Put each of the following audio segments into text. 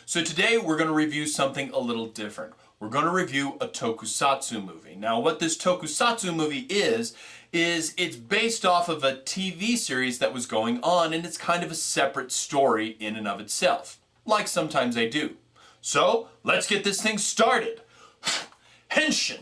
So today we're going to review something a little different. We're going to review a tokusatsu movie. Now what this tokusatsu movie is it's based off of a TV series that was going on, and it's kind of a separate story in and of itself, like sometimes they do. So let's get this thing started. Henshin!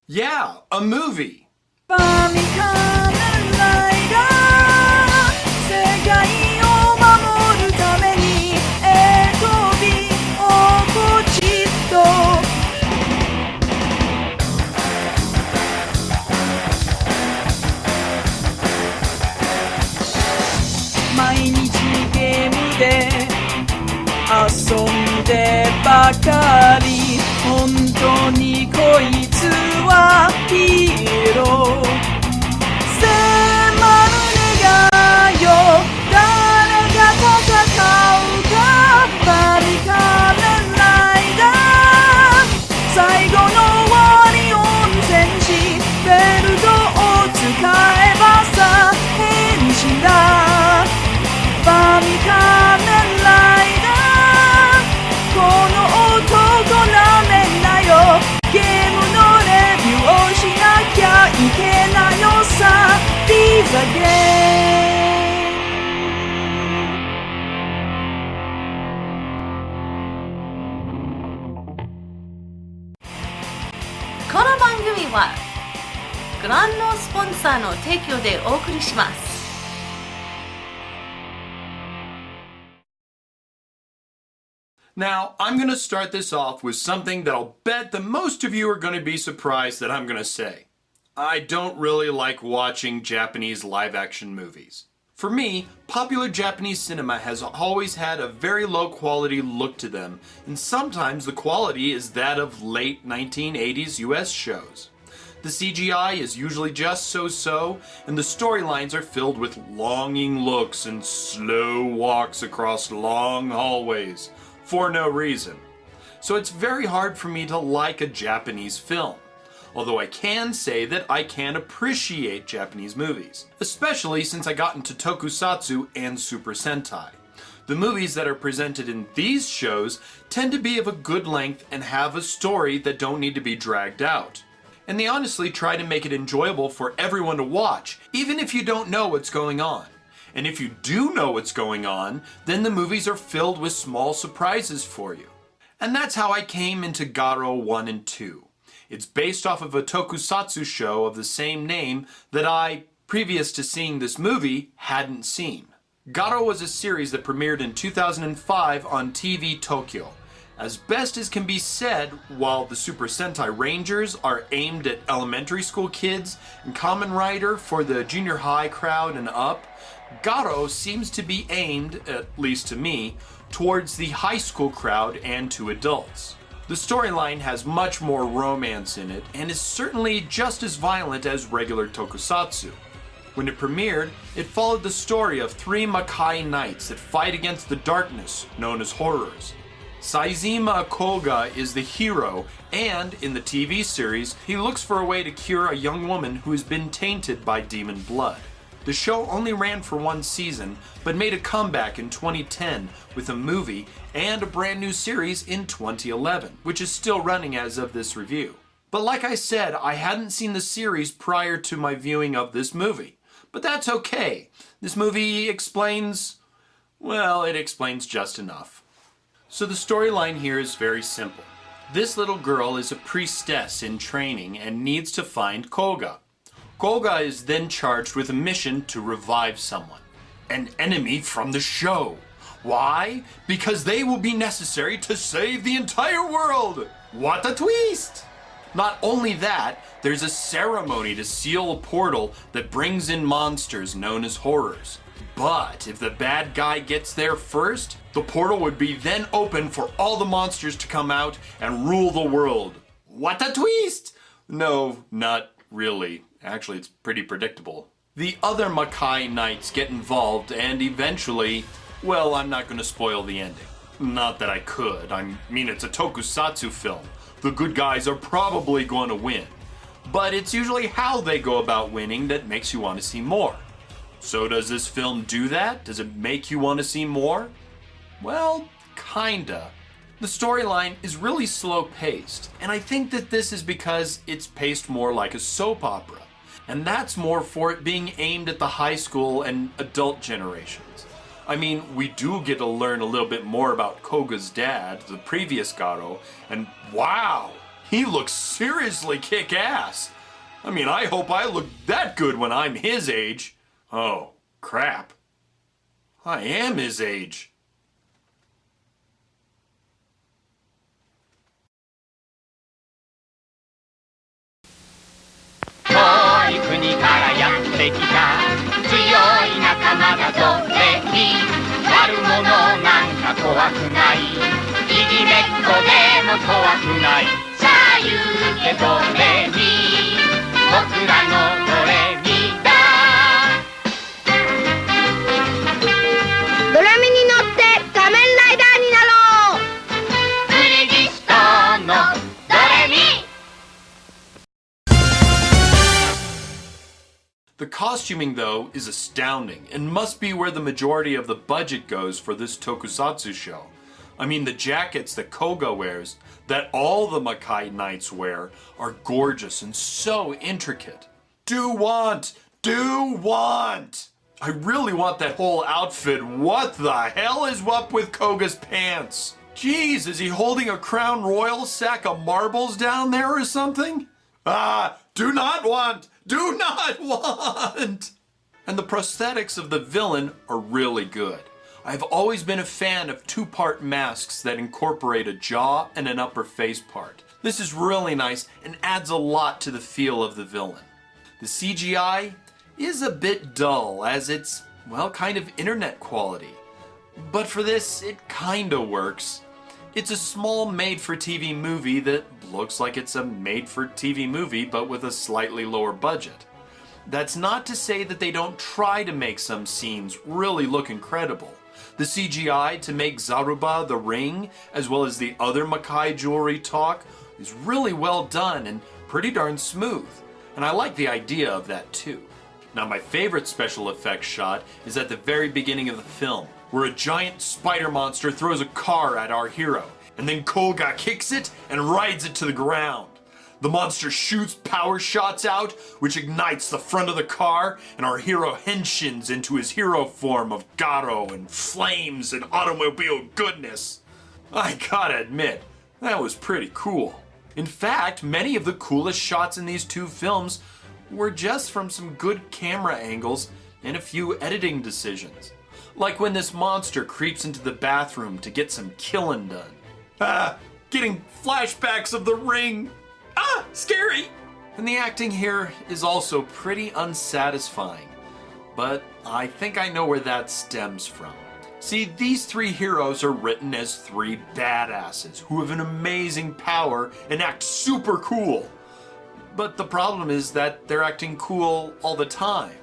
Yeah, a movie. Again. この番組はグランドスポンサーの提供でお送りします。Now, I'm going to start this off with something that I'll bet that most of you are going to be surprised that I'm going to say. I don't really like watching Japanese live-action movies. For me, popular Japanese cinema has always had a very low-quality look to them, and sometimes the quality is that of late 1980s US shows. The CGI is usually just so-so, and the storylines are filled with longing looks and slow walks across long hallways, for no reason. So it's very hard for me to like a Japanese film. Although I can say that I can appreciate Japanese movies, especially since I got into tokusatsu and Super Sentai. The movies that are presented in these shows tend to be of a good length and have a story that don't need to be dragged out. And they honestly try to make it enjoyable for everyone to watch, even if you don't know what's going on. And if you do know what's going on, then the movies are filled with small surprises for you. And that's how I came into Garo 1 and 2. It's based off of a tokusatsu show of the same name that I, previous to seeing this movie, hadn't seen. Garo was a series that premiered in 2005 on TV Tokyo. As best as can be said, while the Super Sentai Rangers are aimed at elementary school kids and Kamen Rider for the junior high crowd and up, Garo seems to be aimed, at least to me, towards the high school crowd and to adults. The storyline has much more romance in it, and is certainly just as violent as regular tokusatsu. When it premiered, it followed the story of three Makai knights that fight against the darkness, known as horrors. Saizuma Koga is the hero, and in the TV series, he looks for a way to cure a young woman who has been tainted by demon blood. The show only ran for one season, but made a comeback in 2010 with a movie and a brand new series in 2011, which is still running as of this review. But like I said, I hadn't seen the series prior to my viewing of this movie. But that's okay. This movie explains, well, it explains just enough. So the storyline here is very simple. This little girl is a priestess in training and needs to find Koga. Koga is then charged with a mission to revive someone. An enemy from the show. Why? Because they will be necessary to save the entire world! What a twist! Not only that, there's a ceremony to seal a portal that brings in monsters known as horrors. But if the bad guy gets there first, the portal would be then open for all the monsters to come out and rule the world. What a twist! No, not really. Actually, it's pretty predictable. The other Makai Knights get involved and eventually, well, I'm not going to spoil the ending. Not that I could. I mean, it's a tokusatsu film. the good guys are probably going to win. But it's usually how they go about winning that makes you want to see more. So does this film do that? Does it make you want to see more? Well, kinda. The storyline is really slow-paced, and I think that this is because it's paced more like a soap opera. And that's more for it being aimed at the high school and adult generations. I mean, we do get to learn a little bit more about Koga's dad, the previous Garo, and wow, he looks seriously kick-ass. I mean, I hope I look that good when I'm his age. Oh, crap. I am his age. 遠い国からやってきた強い仲間だぞぜひ悪者なんか怖くないいじめっ子でも怖くないさあ言うけどレミ僕らのドレミだドレミに乗って仮面ライダーになろうブリヂストンのドレミ The costuming, though, is astounding and must be where the majority of the budget goes for this tokusatsu show. I mean, the jackets that Koga wears, that all the Makai Knights wear, are gorgeous and so intricate. Do want! I really want that whole outfit. What the hell is up with Koga's pants? Jeez, is he holding a Crown Royal sack of marbles down there or something? Do not want! And the prosthetics of the villain are really good. I've always been a fan of two-part masks that incorporate a jaw and an upper face part. This is really nice and adds a lot to the feel of the villain. The CGI is a bit dull as it's, well, kind of internet quality. But for this, it kinda works. It's a small made-for-TV movie that looks like it's a made-for-TV movie but with a slightly lower budget. That's not to say that they don't try to make some scenes really look incredible. The CGI to make Zaruba the ring, as well as the other Makai jewelry talk, is really well done and pretty darn smooth. And I like the idea of that too. Now my favorite special effects shot is at the very beginning of the film, where a giant spider monster throws a car at our hero, and then Koga kicks it and rides it to the ground. The monster shoots power shots out, which ignites the front of the car, and our hero henshins into his hero form of Garo and flames and automobile goodness. I gotta admit, that was pretty cool. In fact, many of the coolest shots in these two films were just from some good camera angles and a few editing decisions. Like when this monster creeps into the bathroom to get some killing done. Getting flashbacks of the ring. Scary! And the acting here is also pretty unsatisfying. But I think I know where that stems from. See, these three heroes are written as three badasses who have an amazing power and act super cool. But the problem is that they're acting cool all the time.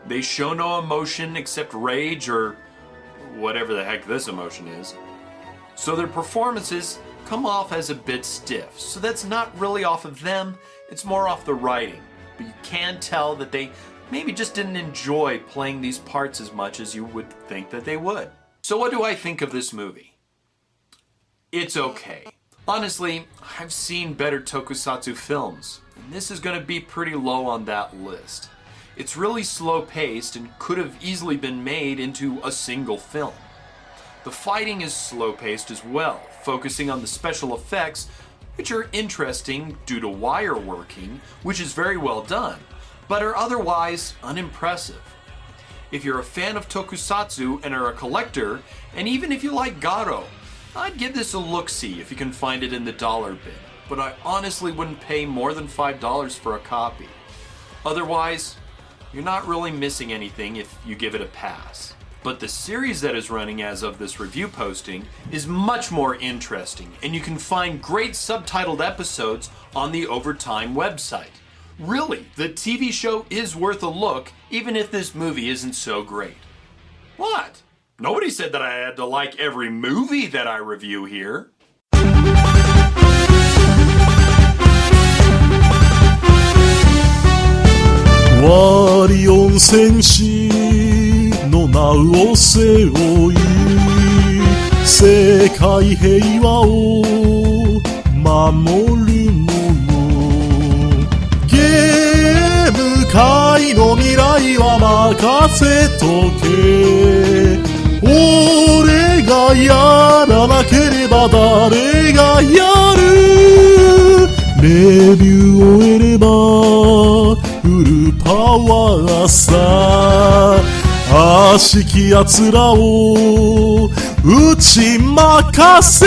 They show no emotion except rage or whatever the heck this emotion is. So their performances come off as a bit stiff. So that's not really off of them, it's more off the writing. But you can tell that they maybe just didn't enjoy playing these parts as much as you would think that they would. So what do I think of this movie? It's okay. Honestly, I've seen better tokusatsu films, and this is going to be pretty low on that list. It's really slow-paced and could have easily been made into a single film. The fighting is slow-paced as well, focusing on the special effects, which are interesting due to wire working, which is very well done, but are otherwise unimpressive. If you're a fan of tokusatsu and are a collector, and even if you like Garo, I'd give this a look-see if you can find it in the dollar bin, but I honestly wouldn't pay more than $5 for a copy. Otherwise, you're not really missing anything if you give it a pass. But the series that is running as of this review posting is much more interesting, and you can find great subtitled episodes on the Overtime website. Really, the TV show is worth a look, even if this movie isn't so great. What? Nobody said that I had to like every movie that I review here. ワリオン戦士の名を背負い、世界平和を守る者。ゲーム界の未来は任せとけ。俺がやらなければ誰がやる。レビューを終えればフルパワーさ。悪しき奴らを打ち負かせ。